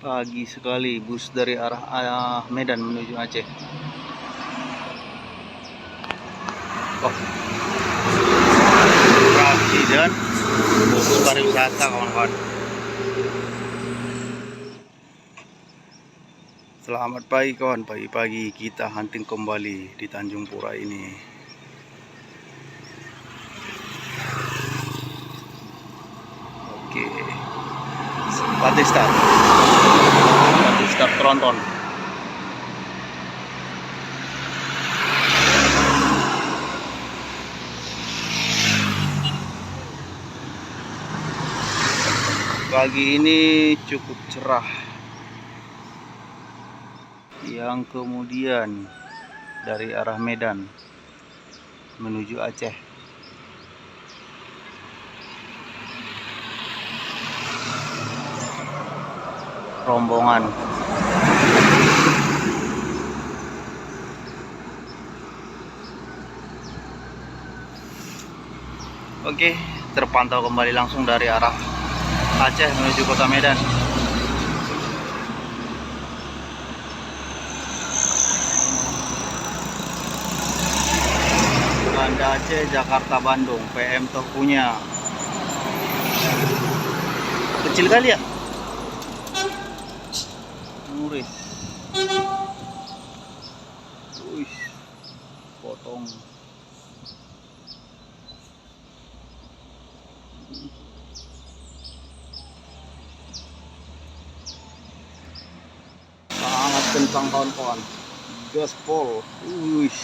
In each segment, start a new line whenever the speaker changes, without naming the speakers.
Pagi sekali bus dari arah Medan menuju Aceh. Oh, rapi dan bus pariwisata kawan-kawan. Selamat pagi kawan, pagi-pagi kita hunting kembali di Tanjung Pura ini. Oke, start tronton. Pagi ini cukup cerah. Yang kemudian dari arah Medan menuju Aceh. Rombongan. Oke, terpantau kembali langsung dari arah Aceh menuju kota Medan. Banda Aceh, Jakarta, Bandung, PM toh punya. Kecil kali ya? Muris. Wih, potong. Sangat kencang kawan-kawan. Gaspol. Wih,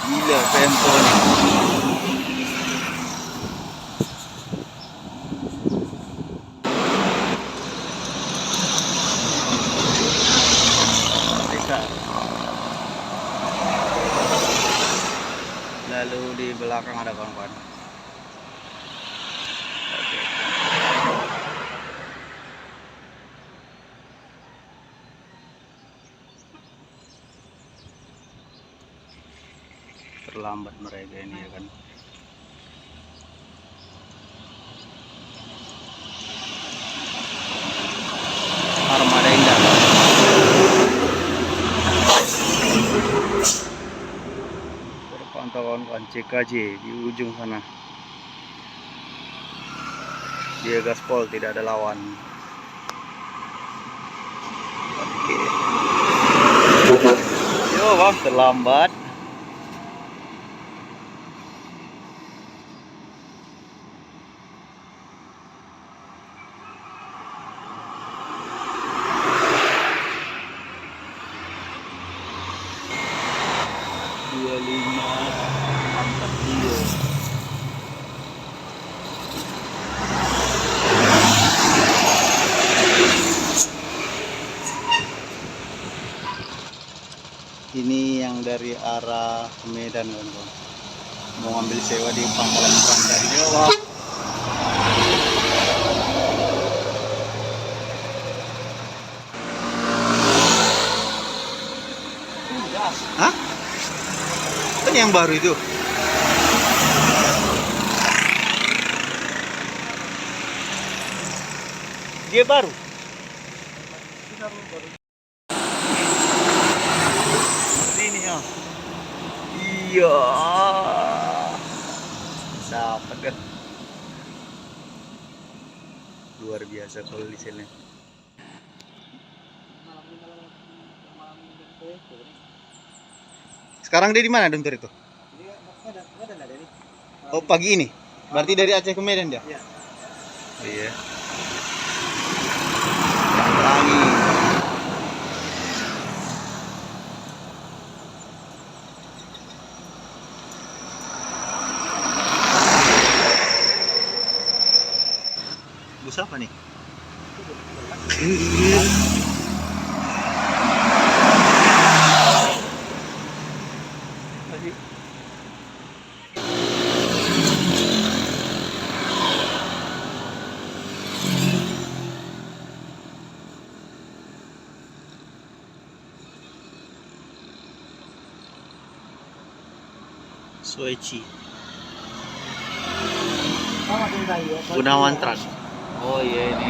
gila PM toh nih. Lalu di belakang ada kawan-kawan. Terlambat mereka ini ya kan. Armada Indah. Terpantau kawan-kawan CKJ di ujung sana. Dia gaspol, tidak ada lawan. Oke. Yo bang, terlambat. Ini yang dari arah Medan kawan-kawan. Mau ngambil sewa di Pangkalan Brandan. Yo, Bang. Hah? Kan yang baru itu. Dia baru. Sini ya. Iya. Dapat kan. Luar biasa kalau di sini. Sekarang dia di mana Duntur itu? Oh, pagi ini. Berarti dari Aceh ke Medan dia? Iya. Iya. Lagi. Bus apa nih? Soechi. Gunawan Trans. Oh iya ini.